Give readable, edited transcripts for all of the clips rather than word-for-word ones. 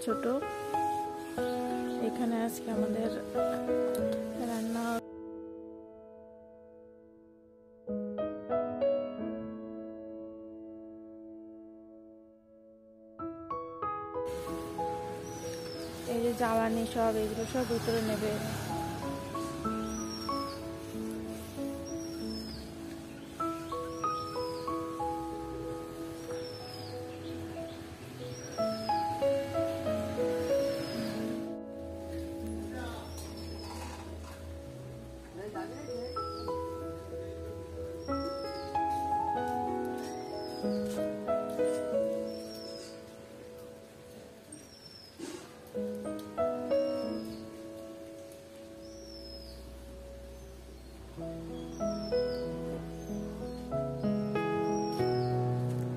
ছোট। এখানে আজকে আমাদের রান্না এই যে জ্বালানি সব এগুলো সব ভিতরে নেবে।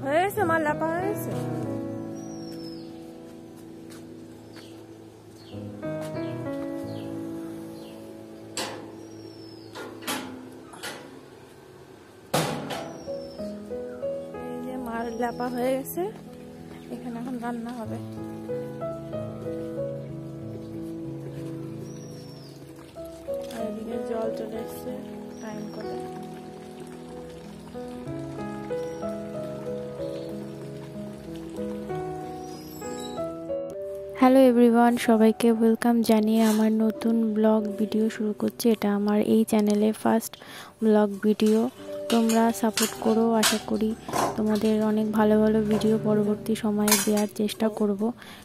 হয়েছে মাল লাপা হয়েছে। এই যে মাল লাপা হয়ে গেছে, এখানে এখন রান্না হবে। আর এদিকে জল চলে এসছে টাইম করে। হ্যালো এভরিওয়ান, সবাইকে ওয়েলকাম জানিয়ে আমার নতুন ব্লগ ভিডিও শুরু করছি। এটা আমার এই চ্যানেলে ফার্স্ট ব্লগ ভিডিও। তোমরা সাপোর্ট করো, আশা করি তোমাদের অনেক ভালো ভালো ভিডিও পরবর্তী সময়ে দেওয়ার চেষ্টা করব।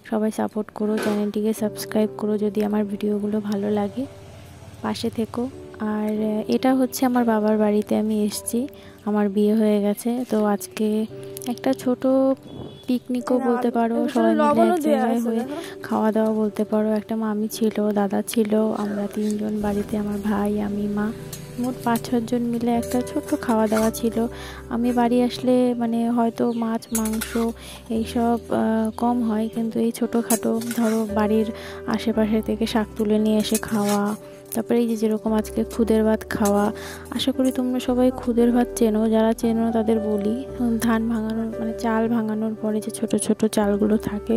সবাই সাপোর্ট করো, চ্যানেলটিকে সাবস্ক্রাইব করো যদি আমার ভিডিওগুলো ভালো লাগে, পাশে থেকো। আর এটা হচ্ছে আমার বাবার বাড়িতে আমি এসেছি, আমার বিয়ে হয়ে গেছে। তো আজকে একটা ছোট পিকনিকও বলতে পারো, সবাই মিলে এক জায়গায় হয়ে খাওয়া দাওয়া বলতে পারো। একটা মামি ছিল, দাদা ছিল, আমরা তিনজন বাড়িতে, আমার ভাই, আমি, মা, মোট 5-6 জন মিলে একটা ছোট্ট খাওয়া দাওয়া ছিল। আমি বাড়ি আসলে মানে হয়তো মাছ মাংস এইসব কম হয়, কিন্তু এই ছোটোখাটো ধরো বাড়ির আশেপাশে থেকে শাক তুলে নিয়ে এসে খাওয়া, তারপরে এই যে যেরকম আজকে খুদের ভাত খাওয়া। আশা করি তোমরা সবাই খুদের ভাত চেনো, যারা চেনো তাদের বলি, ধান ভাঙানোর মানে চাল ভাঙানোর পরে যে ছোট ছোট চালগুলো থাকে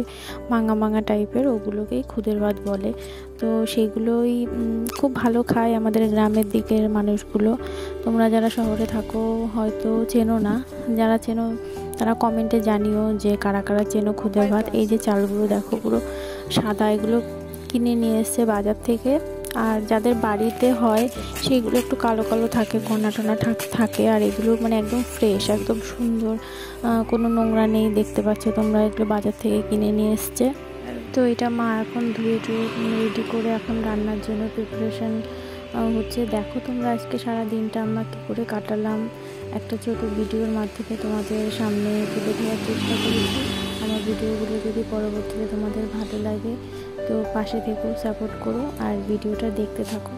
ভাঙা ভাঙা টাইপের, ওগুলোকেই খুদের ভাত বলে। তো সেইগুলোই খুব ভালো খায় আমাদের গ্রামের দিকের মানুষগুলো। তোমরা যারা শহরে থাকো হয়তো চেনো না, যারা চেনো তারা কমেন্টে জানিও যে কারা কারা চেনো খুদের ভাত। এই যে চালগুলো দেখো পুরো সাদা, এগুলো কিনে নিয়ে এসছে বাজার থেকে। আর যাদের বাড়িতে হয় সেগুলো একটু কালো কালো থাকে, ঘনা টনা থাকে। আর এগুলো মানে একদম ফ্রেশ, একদম সুন্দর, কোনো নোংরা নেই। দেখতে পাচ্ছ তোমরা, এগুলো বাজার থেকে কিনে নিয়ে এসছে। তো এটা মা এখন ধুয়ে রেডি করে এখন রান্নার জন্য প্রিপারেশান হচ্ছে। দেখো তোমরা আজকে সারা দিনটা আমরা কী করে কাটালাম একটা ছোট ভিডিওর মাধ্যমে তোমাদের সামনে তুলে ধরার চেষ্টা করেছি। আমার ভিডিওগুলো যদি পরবর্তীতে তোমাদের ভালো লাগে তো পাশে থেকেও সাপোর্ট করো আর ভিডিওটা দেখতে থাকো।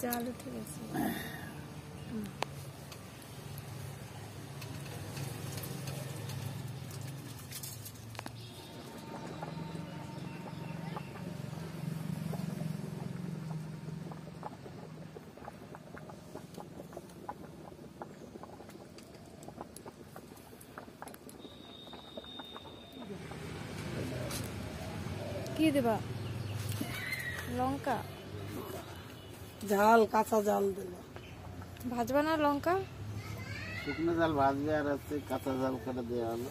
জাল উঠে গেছে। কি দেবা? লঙ্কা ঝাল, কাঁচা জাল দিল। ভাজবা না লঙ্কা? শুকনো জাল ভাজবে আর হচ্ছে কাঁচা জাল করে দেওয়া হলো।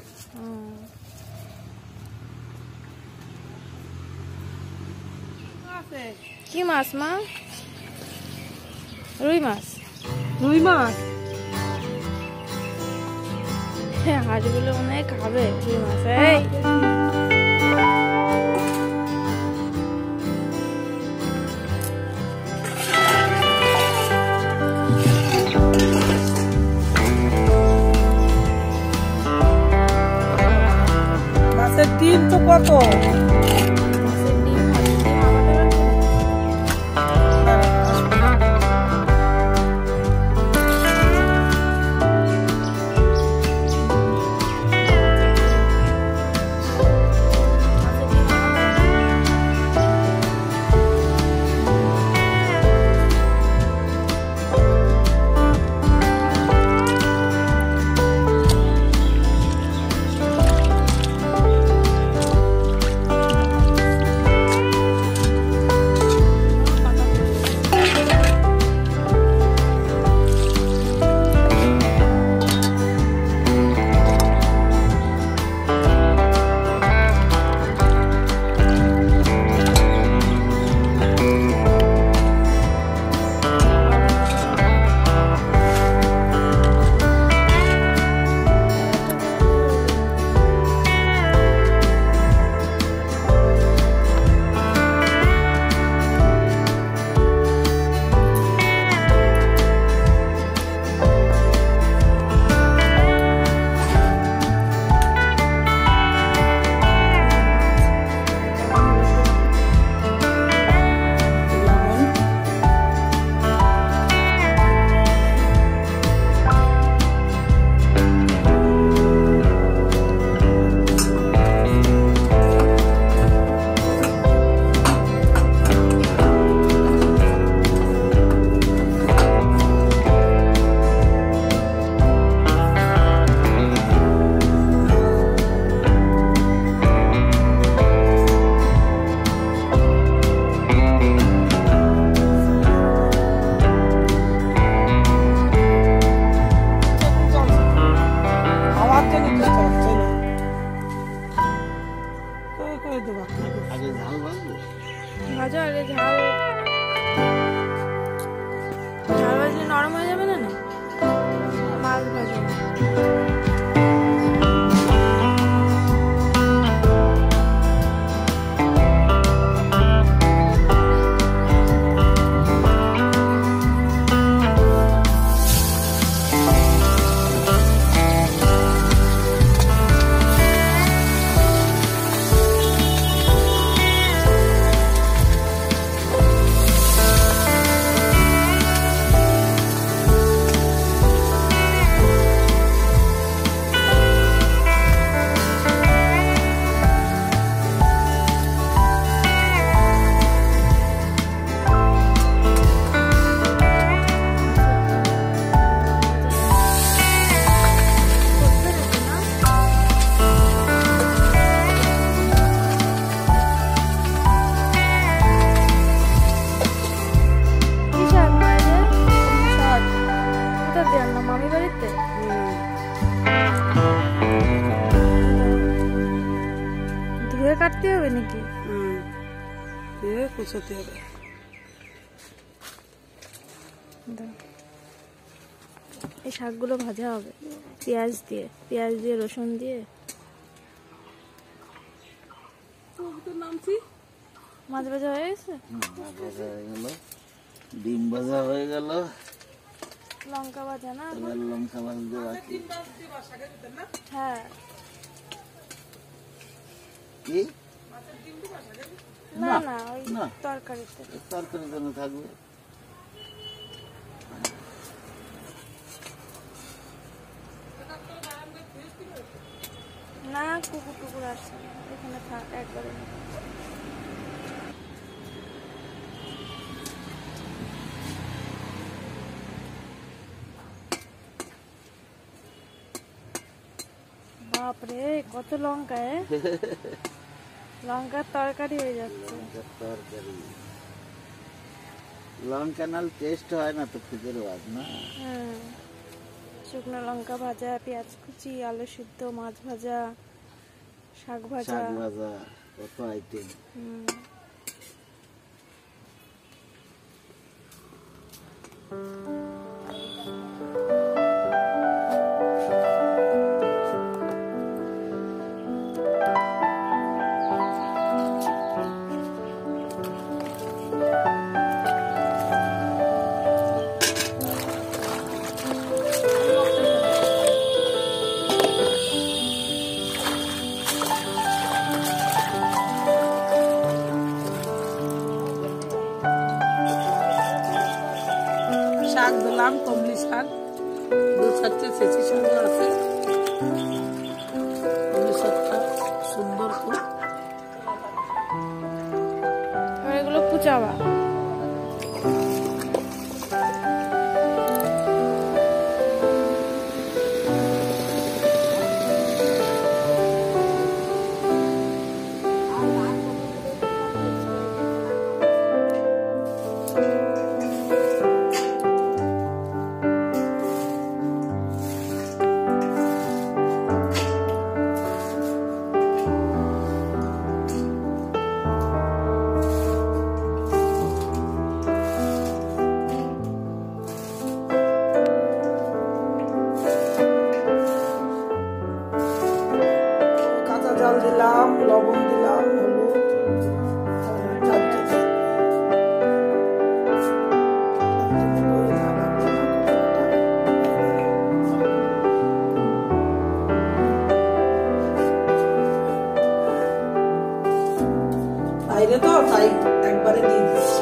কি মাছ মা? রুই মাছ। রুই মাছ হাঁসগুলো মনে হয় খাবে রুই মাছ। এই মাছের ডিম তো কত আগে ঝাল ভাজবো। ভাজা আগে ঝাল ভাজলে নরম হয়ে যাবে না না মাছ ভাজা। কাটতে হবে নাকি? কুচাতে হবে। এই শাকগুলো ভাজা হবে পেঁয়াজ দিয়ে রসুন দিয়ে। মাছ ভাজা হয়ে গেছে, ডিম ভাজা হয়ে গেল, লঙ্কা ভাজা না লঙ্কা ভাজতে বাকি। হ্যাঁ কি না না ওই তরকারিতে তরকারির জন্য থাকবে। না কুকুর টুকুর আসছে এখানে থাক একবারে। বাপরে কত লঙ্কা, লঙ্কার তরকারি হয়ে যাচ্ছে। তরকারি লঙ্কা নাল টেস্ট হয় না তো খুদের ভাত না। শুকনো লঙ্কা ভাজা, পেঁয়াজ কুচি, আলু সিদ্ধ, মাছ ভাজা, শাক ভাজা, কত আইটেম। করলাম কমলি শাক, 2-4টে ছেঁচি শাকও আছে। কমলি শাকটা সুন্দর খুব। এগুলো কুচাবা। জাল দিলাম, লবণ দিলাম, হলুদ, বাইরে তো তাই একবারে দিয়ে দিচ্ছি।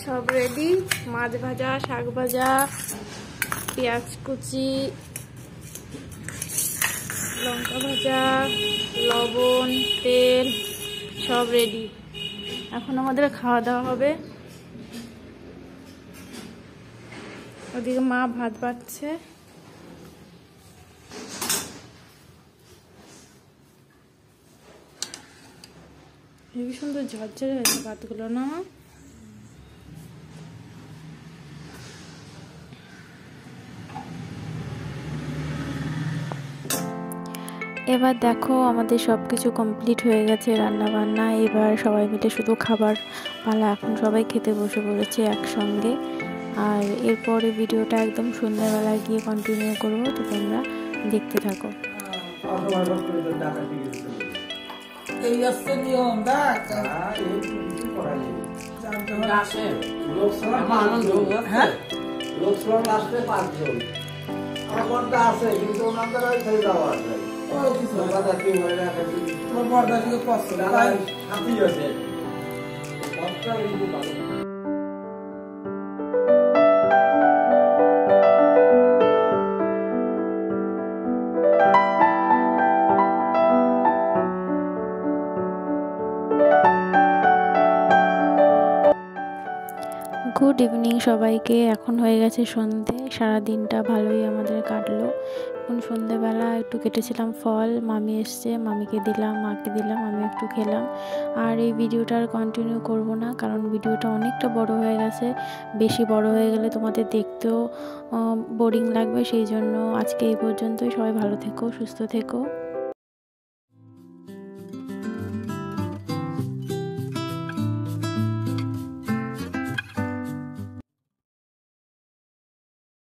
সব রেডি, মাছ ভাজা, শাক ভাজা, পেঁয়াজ কুচি, লঙ্কা ভাজা, লবণ, তেল সব রেডি। এখন আমাদের খাওয়া দাওয়া হবে। ওদিকে মা ভাত বাড়ছে। হেবি সুন্দর ঝরঝরে হয়েছে ভাতগুলো না? এবার দেখো আমাদের সব কিছু কমপ্লিট হয়ে গেছে, রান্না বান্না। এবার সবাই মিলে শুধু খাবার পালা। এখন সবাই খেতে বসে পড়েছে একসঙ্গে। আর এরপরে ভিডিওটা একদম সন্ধ্যাবেলায় গিয়ে কন্টিনিউ করবো, তো তোমরা দেখতে থাকো। এই হচ্ছে নিয়ম, দেখ আছে কিন্তু ওনাদের ছেড়ে দেওয়া আছে। বরদাসকে কষ্ট হাতি আছে। গুড ইভিনিং সবাইকে। এখন হয়ে গেছে সন্ধে। সারা দিনটা ভালোই আমাদের কাটলো। এখন সন্ধেবেলা একটু কেটেছিলাম ফল, মামি এসছে, মামিকে দিলাম, মাকে দিলাম, আমি একটু খেলাম। আর এই ভিডিওটা আর কন্টিনিউ করব না, কারণ ভিডিওটা অনেকটা বড় হয়ে গেছে। বেশি বড় হয়ে গেলে তোমাদের দেখতেও বোরিং লাগবে। সেই জন্য আজকে এই পর্যন্তই। সবাই ভালো থেকো, সুস্থ থেকো।